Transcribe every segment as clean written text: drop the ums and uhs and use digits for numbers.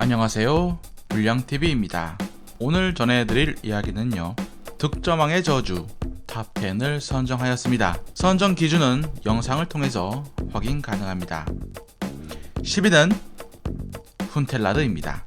안녕하세요, 불량TV입니다. 오늘 전해드릴 이야기는요, 득점왕의 저주 탑10을 선정하였습니다. 선정 기준은 영상을 통해서 확인 가능합니다. 10위는 훈텔라르입니다.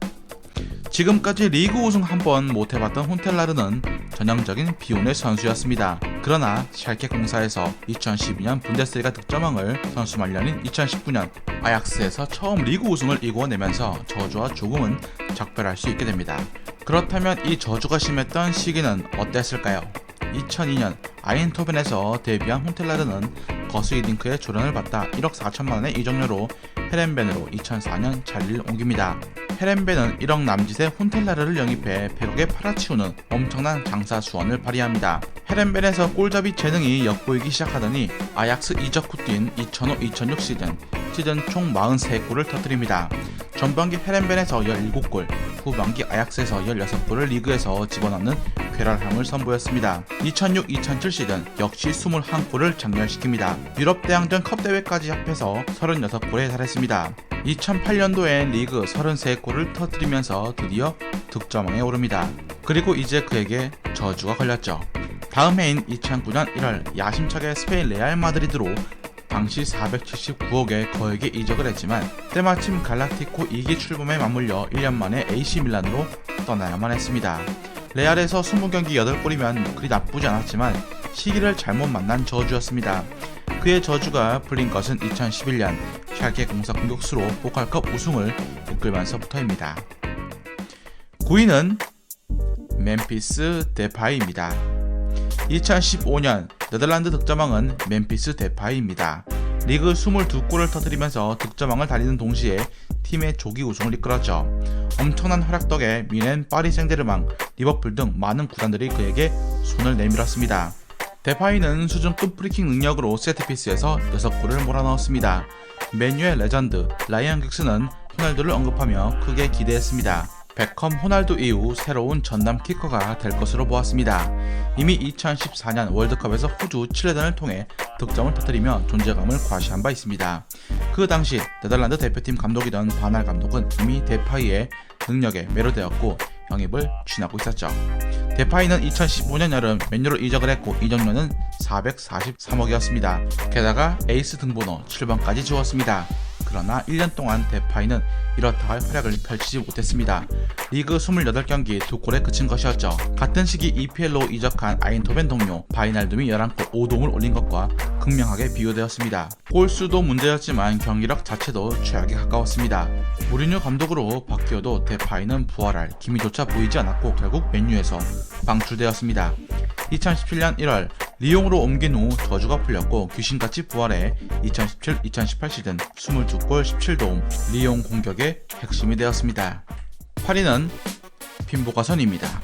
지금까지 리그 우승 한 번 못해봤던 훈텔라르는 전형적인 비운의 선수였습니다. 그러나 샬케 공사에서 2012년 분데스리가 득점왕을 선수 말년인 2019년 아약스에서 처음 리그 우승을 이궈내면서 저주와 조금은 작별할 수 있게 됩니다. 그렇다면 이 저주가 심했던 시기는 어땠을까요? 2002년 아인토벤에서 데뷔한 훈텔라르는 거스 이딩크의 조련을 받다 1억 4천만원의 이적료로 헤렌벤으로 2004년 자리를 옮깁니다. 헤렌벤은 1억 남짓의 훈텔라르를 영입해 100억에 팔아치우는 엄청난 장사 수완을 발휘합니다. 헤렌벤에서 골잡이 재능이 엿보이기 시작하더니 아약스 이적 후 뛴 2005-2006 시즌 총 43골을 터뜨립니다. 전반기 헤렌벤에서 17골, 후반기 아약스에서 16골을 리그에서 집어넣는 쾌활함을 선보였습니다. 2006-2007 시즌 역시 21골을 장렬시킵니다. 유럽 대항전 컵 대회까지 합해서 36골에 달했습니다. 2008년도엔 리그 33골을 터뜨리면서 드디어 득점왕에 오릅니다. 그리고 이제 그에게 저주가 걸렸죠. 다음 해인 2009년 1월 야심차게 스페인 레알 마드리드로 당시 479억의 거액에 이적을 했지만 때마침 갈라티코 2기 출범에 맞물려 1년 만에 AC 밀란으로 떠나야만 했습니다. 레알에서 20경기 8골이면 그리 나쁘지 않았지만 시기를 잘못 만난 저주였습니다. 그의 저주가 풀린 것은 2011년 샬케 공사 공격수로 포칼컵 우승을 이끌면서부터입니다. 9위는 멤피스 데파이입니다. 2015년 네덜란드 득점왕은 멤피스 데파이입니다. 리그 22골을 터뜨리면서 득점왕을 달리는 동시에 팀의 조기 우승을 이끌었죠. 엄청난 활약 덕에 뮌헨, 파리 생제르맹, 리버풀 등 많은 구단들이 그에게 손을 내밀었습니다. 데파이는 수준급 프리킥 능력으로 세트피스에서 6골을 몰아넣었습니다. 맨유의 레전드 라이언 긱스는 호날두를 언급하며 크게 기대했습니다. 베컴, 호날두 이후 새로운 전남 키커가 될 것으로 보았습니다. 이미 2014년 월드컵에서 호주, 칠레전을 통해 득점을 터뜨리며 존재감을 과시한 바 있습니다. 그 당시 네덜란드 대표팀 감독이던 바날 감독은 이미 데파이의 능력에 매료되었고 영입을 추진하고 있었죠. 데파이는 2015년 여름 맨유로 이적을 했고 이적료는 443억이었습니다. 게다가 에이스 등번호 7번까지 주었습니다. 그러나 1년 동안 데파이는 이렇다 할 활약을 펼치지 못했습니다. 리그 28경기 2골에 그친 것이었죠. 같은 시기 EPL로 이적한 아인토벤 동료 바이날둠이 11골 5동을 올린 것과 극명하게 비교되었습니다. 골수도 문제였지만 경기력 자체도 최악에 가까웠습니다. 무리뉴 감독으로 바뀌어도 데파이는 부활할 기미조차 보이지 않았고 결국 맨유에서 방출되었습니다. 2017년 1월 리옹으로 옮긴 후 저주가 풀렸고 귀신같이 부활해 2017-2018 시즌 22골 17도움 리옹 공격의 핵심이 되었습니다. 8위는 핀보가선입니다.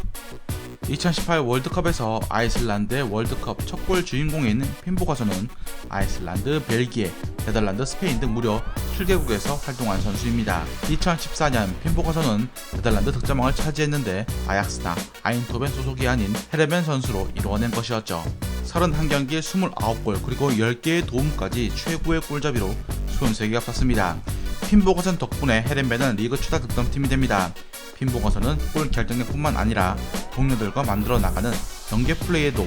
2018 월드컵에서 아이슬란드의 월드컵 첫 골 주인공인 핀보가선은 아이슬란드, 벨기에, 네덜란드, 스페인 등 무려 7개국에서 활동한 선수입니다. 2014년 핀보가선은 네덜란드 득점왕을 차지했는데 아약스나 아인토벤 소속이 아닌 헤레벤 선수로 이루어낸 것이었죠. 31경기에 29골 그리고 10개의 도움까지 최고의 골잡이로 손색이 없었습니다. 핀보가선 덕분에 헤렌벤은 리그 최다 득점팀이 됩니다. 핀보가선은 골 결정력뿐만 아니라 동료들과 만들어 나가는 연계 플레이에도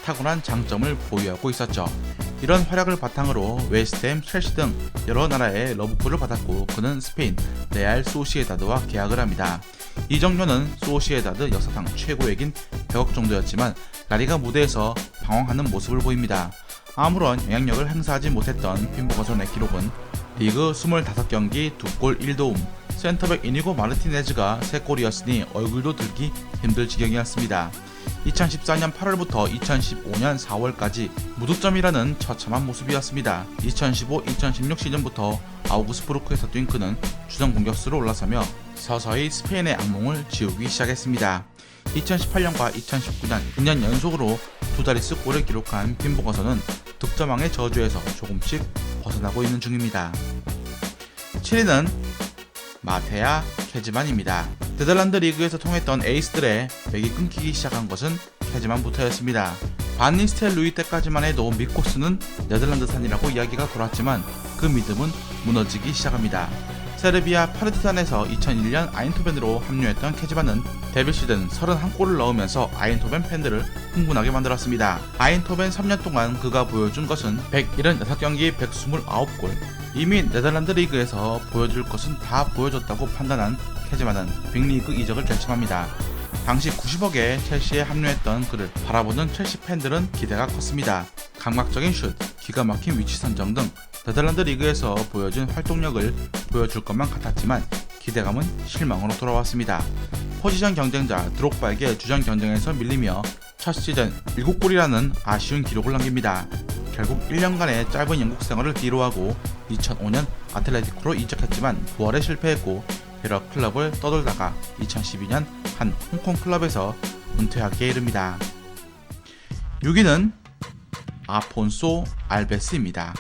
탁월한 장점을 보유하고 있었죠. 이런 활약을 바탕으로 웨스트햄, 첼시 등 여러 나라의 러브콜을 받았고 그는 스페인 레알 소시에다드와 계약을 합니다. 이적료는 소시에다드 역사상 최고액인 100억 정도였지만 라리가 무대에서 방황하는 모습을 보입니다. 아무런 영향력을 행사하지 못했던 핀보가선의 기록은 리그 25경기 2골 1도움, 센터백 이니고 마르티네즈가 3골이었으니 얼굴도 들기 힘들 지경이었습니다. 2014년 8월부터 2015년 4월까지 무득점이라는 처참한 모습이었습니다. 2015-2016 시즌부터 아우그스부르크에서 뛴 그는 주전 공격수로 올라서며 서서히 스페인의 악몽을 지우기 시작했습니다. 2018년과 2019년 2년 연속으로 두 자릿수 골을 기록한 핀보가선은 득점왕의 저주에서 조금씩 벗어나고 있는 중입니다. 7위는 마테아 케즈만입니다. 네덜란드 리그에서 통했던 에이스들의 맥이 끊기기 시작한 것은 케즈만부터였습니다. 반 니스텔루이 때까지만 해도 미코스는 네덜란드산이라고 이야기가 돌았지만 그 믿음은 무너지기 시작합니다. 세르비아 파르티잔에서 2001년 아인토벤으로 합류했던 케지만은 데뷔 시즌 31골을 넣으면서 아인토벤 팬들을 흥분하게 만들었습니다. 아인토벤 3년 동안 그가 보여준 것은 176경기 129골. 이미 네덜란드 리그에서 보여줄 것은 다 보여줬다고 판단한 케지만은 빅리그 이적을 결심합니다. 당시 90억에 첼시에 합류했던 그를 바라보는 첼시 팬들은 기대가 컸습니다. 감각적인 슛, 기가 막힌 위치 선정 등 네덜란드 리그에서 보여준 활동력을 보여줄 것만 같았지만 기대감은 실망으로 돌아왔습니다. 포지션 경쟁자 드록바에게 주전 경쟁에서 밀리며 첫 시즌 7골이라는 아쉬운 기록을 남깁니다. 결국 1년간의 짧은 영국 생활을 뒤로하고 2005년 아틀레티코로 이적했지만 부활에 실패했고 여러 클럽을 떠돌다가 2012년 한 홍콩 클럽에서 은퇴하기에 이릅니다. 6위는 아폰소 알베스입니다.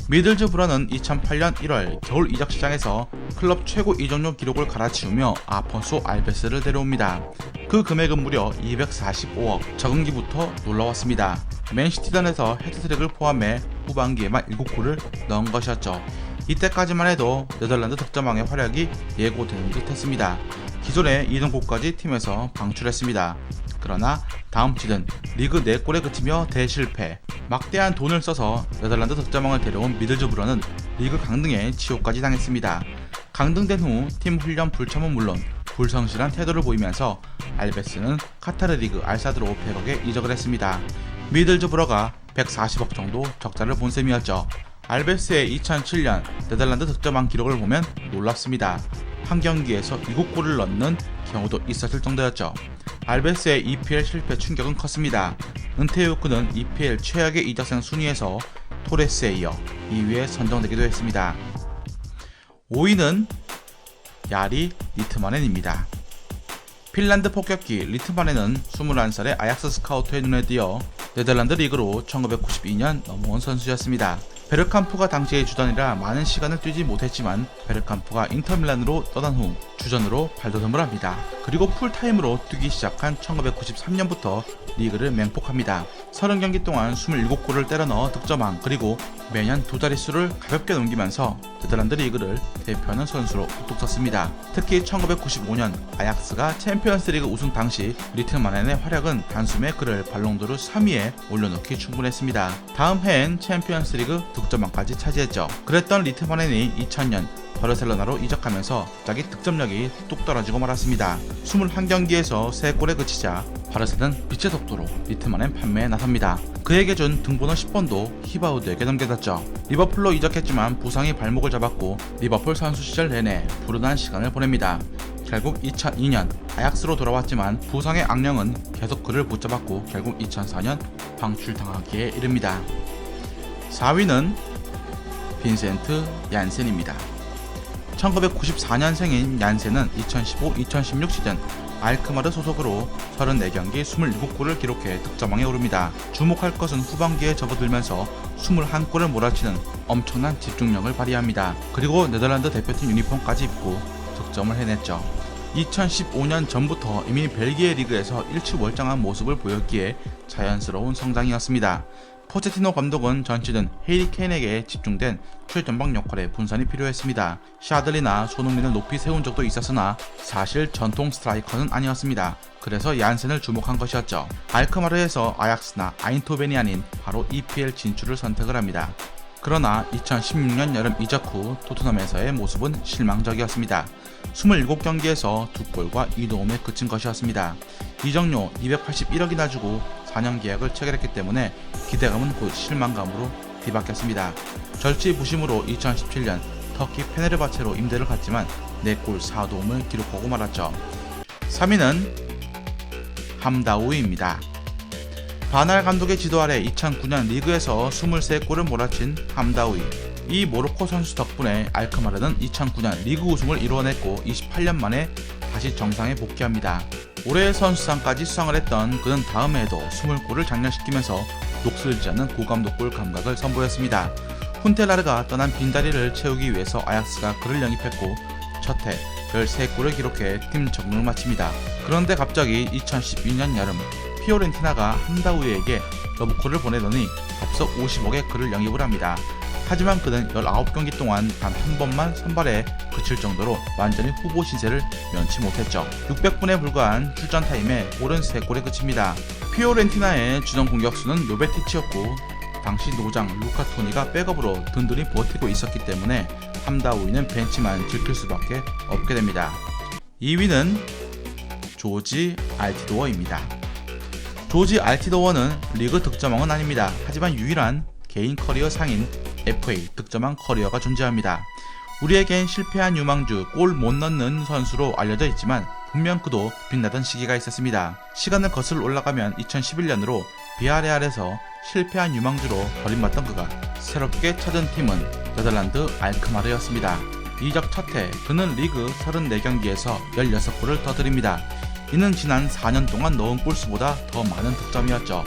미들즈브러는 2008년 1월 겨울 이적 시장에서 클럽 최고 이적료 기록을 갈아치우며 아폰소 알베스를 데려옵니다. 그 금액은 무려 245억. 적응기부터 놀라웠습니다. 맨시티전에서 헤드트릭을 포함해 후반기에만 7골을 넣은 것이었죠. 이때까지만 해도 네덜란드 득점왕의 활약이 예고되는 듯 했습니다. 기존의 이등골까지 팀에서 방출했습니다. 그러나 다음 시즌 리그 4골에 그치며 대실패. 막대한 돈을 써서 네덜란드 득점왕을 데려온 미들즈브러는 리그 강등에 치욕까지 당했습니다. 강등된 후 팀 훈련 불참은 물론 불성실한 태도를 보이면서 알베스는 카타르 리그 알사드로 100억에 이적을 했습니다. 미들즈브러가 140억 정도 적자를 본 셈이었죠. 알베스의 2007년 네덜란드 득점왕 기록을 보면 놀랍습니다. 한 경기에서 7골을 넣는 경우도 있었을 정도였죠. 알베스의 EPL 실패 충격은 컸습니다. 은퇴 후 그는 EPL 최악의 이적생 순위에서 토레스에 이어 2위에 선정되기도 했습니다. 5위는 야리 리트마넨입니다. 핀란드 폭격기 리트마넨은 21살의 아약스 스카우트의 눈에 띄어 네덜란드 리그로 1992년 넘어온 선수였습니다. 베르캄프가 당시의 주전이라 많은 시간을 뛰지 못했지만 베르캄프가 인터밀란으로 떠난 후 주전으로 발돋움을 합니다. 그리고 풀타임으로 뛰기 시작한 1993년부터 리그를 맹폭합니다. 30경기 동안 27골을 때려 넣어 득점왕, 그리고 매년 두 자릿수를 가볍게 넘기면서 네덜란드 리그를 대표하는 선수로 뚝뚝 섰습니다. 특히 1995년 아약스가 챔피언스리그 우승 당시 리트마넨의 활약은 단숨에 그를 발롱도르 3위에 올려놓기 충분했습니다. 다음 해엔 챔피언스리그 득점왕까지 차지했죠. 그랬던 리트마넨이 2000년 바르셀로나로 이적하면서 갑자기 득점력이 뚝 떨어지고 말았습니다. 21경기에서 3골에 그치자 바르셀은 빛의 속도로 리트마넨 판매에 나섭니다. 그에게 준 등번호 10번도 히바우드에게 넘겨졌죠. 리버풀로 이적했지만 부상이 발목을 잡았고 리버풀 선수 시절 내내 불운한 시간을 보냅니다. 결국 2002년 아약스로 돌아왔지만 부상의 악령은 계속 그를 붙잡았고 결국 2004년 방출당하기에 이릅니다. 4위는 빈센트 얀센입니다. 1994년생인 얀센은 2015-2016 시즌 알크마르 소속으로 34경기 27골을 기록해 득점왕에 오릅니다. 주목할 것은 후반기에 접어들면서 21골을 몰아치는 엄청난 집중력을 발휘합니다. 그리고 네덜란드 대표팀 유니폼까지 입고 득점을 해냈죠. 2015년 전부터 이미 벨기에 리그에서 일취월장한 모습을 보였기에 자연스러운 성장이었습니다. 포체티노 감독은 전 시즌 해리 케인에게 집중된 최전방 역할에 분산이 필요했습니다. 샤들리나 손흥민을 높이 세운 적도 있었으나 사실 전통 스트라이커는 아니었습니다. 그래서 얀센을 주목한 것이었죠. 알크마르에서 아약스나 아인토벤이 아닌 바로 EPL 진출을 선택을 합니다. 그러나 2016년 여름 이적 후 토트넘에서의 모습은 실망적이었습니다. 27경기에서 2골과 2도움에 그친 것이었습니다. 이적료 281억이나 주고 4년 계약을 체결했기 때문에 기대감은 곧 실망감으로 뒤바뀌었습니다. 절치부심으로 2017년 터키 페네르바체로 임대를 갔지만 4골 4도움을 기록하고 말았죠. 3위는 함다우이입니다. 바날 감독의 지도 아래 2009년 리그에서 23골을 몰아친 함다우이. 이 모로코 선수 덕분에 알크마르는 2009년 리그 우승을 이루어냈고 28년 만에 다시 정상에 복귀합니다. 올해의 선수상까지 수상을 했던 그는 다음 해에도 20골을 장렬시키면서 녹슬지 않는 고감독골 감각을 선보였습니다. 훈텔라르가 떠난 빈자리를 채우기 위해서 아약스가 그를 영입했고 첫해 13골을 기록해 팀 적응을 마칩니다. 그런데 갑자기 2012년 여름 피오렌티나가 함다우이에게 러브콜을 보내더니 앞서 50억에 그를 영입을 합니다. 하지만 그는 19경기 동안 단 한 번만 선발에 그칠 정도로 완전히 후보 신세를 면치 못했죠. 600분에 불과한 출전 타임에 골은 3골에 그칩니다. 피오렌티나의 주전 공격수는 요베티치였고 당시 노장 루카 토니가 백업으로 든든히 버티고 있었기 때문에 3다 5위는 벤치만 지킬 수밖에 없게 됩니다. 2위는 조지 알티도어입니다. 조지 알티도어는 리그 득점왕은 아닙니다. 하지만 유일한 개인 커리어 상인 FA 득점왕 커리어가 존재합니다. 우리에겐 실패한 유망주, 골 못 넣는 선수로 알려져 있지만 분명 그도 빛나던 시기가 있었습니다. 시간을 거슬러 올라가면 2011년으로 비아레알에서 실패한 유망주로 버림받던 그가 새롭게 찾은 팀은 네덜란드 알크마르였습니다. 이적 첫해 그는 리그 34경기에서 16골을 터뜨립니다. 이는 지난 4년 동안 넣은 골수보다 더 많은 득점이었죠.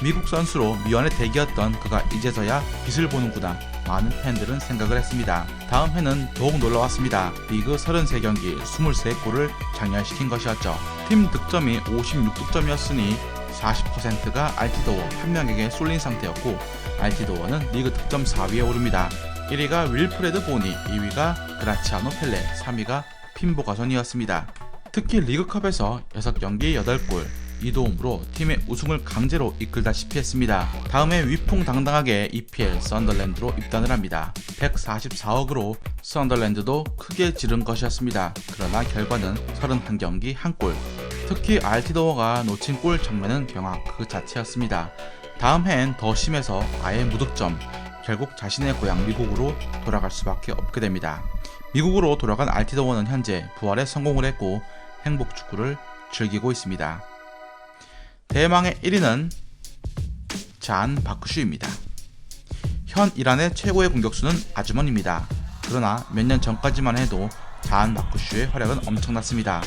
미국 선수로 미완의 대기였던 그가 이제서야 빛을 보는구나 많은 팬들은 생각을 했습니다. 다음 해는 더욱 놀라웠습니다. 리그 33경기 23골을 장렬시킨 것이었죠. 팀 득점이 56득점이었으니 40%가 알티도어 한 명에게 쏠린 상태였고 알티도어는 리그 득점 4위에 오릅니다. 1위가 윌프레드 보니, 2위가 그라치아노 펠레, 3위가 핀보 가손이었습니다. 특히 리그컵에서 6경기 8골, 이 도움으로 팀의 우승을 강제로 이끌다시피 했습니다. 다음에 위풍당당하게 EPL 썬덜랜드로 입단을 합니다. 144억으로 썬덜랜드도 크게 지른 것이었습니다. 그러나 결과는 31경기 1골. 특히 알티도어가 놓친 골 장면은 경악 그 자체였습니다. 다음 해엔 더 심해서 아예 무득점, 결국 자신의 고향 미국으로 돌아갈 수밖에 없게 됩니다. 미국으로 돌아간 알티도어는 현재 부활에 성공을 했고 행복 축구를 즐기고 있습니다. 대망의 1위는 잔 바크슈입니다. 현 이란의 최고의 공격수는 아주먼입니다. 그러나 몇 년 전까지만 해도 잔 바크슈의 활약은 엄청났습니다.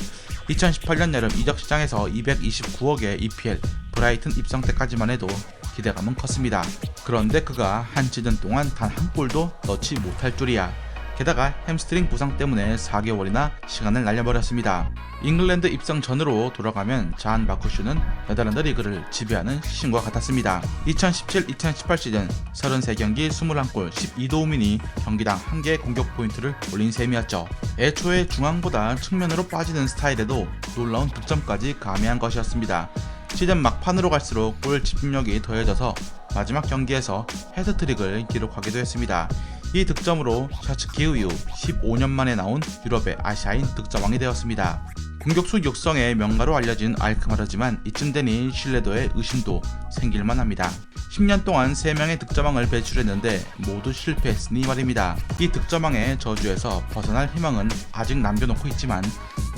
2018년 여름 이적 시장에서 229억의 EPL 브라이튼 입성 때까지만 해도 기대감은 컸습니다. 그런데 그가 한 시즌 동안 단 한 골도 넣지 못할 줄이야. 게다가 햄스트링 부상 때문에 4개월이나 시간을 날려버렸습니다. 잉글랜드 입성 전으로 돌아가면 잔 바쿠슈는 네덜란드 리그를 지배하는 신과 같았습니다. 2017-2018 시즌 33경기 21골 12도움이니 경기당 1개의 공격 포인트를 올린 셈이었죠. 애초에 중앙보다 측면으로 빠지는 스타일에도 놀라운 득점까지 가미한 것이었습니다. 시즌 막판으로 갈수록 골 집중력이 더해져서 마지막 경기에서 헤트트릭을 기록하기도 했습니다. 이 득점으로 샤츠키 이후 15년 만에 나온 유럽의 아시아인 득점왕이 되었습니다. 공격수 육성의 명가로 알려진 알크마르지만 이쯤 되니 신뢰도에 의심도 생길만 합니다. 10년 동안 3명의 득점왕을 배출했는데 모두 실패했으니 말입니다. 이 득점왕의 저주에서 벗어날 희망은 아직 남겨놓고 있지만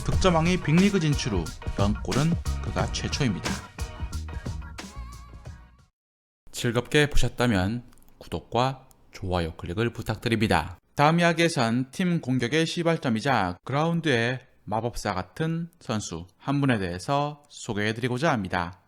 득점왕이 빅리그 진출 후 0골은 그가 최초입니다. 즐겁게 보셨다면 구독과 좋아요 클릭을 부탁드립니다. 다음 이야기에선 팀 공격의 시발점이자 그라운드의 마법사 같은 선수 한 분에 대해서 소개해드리고자 합니다.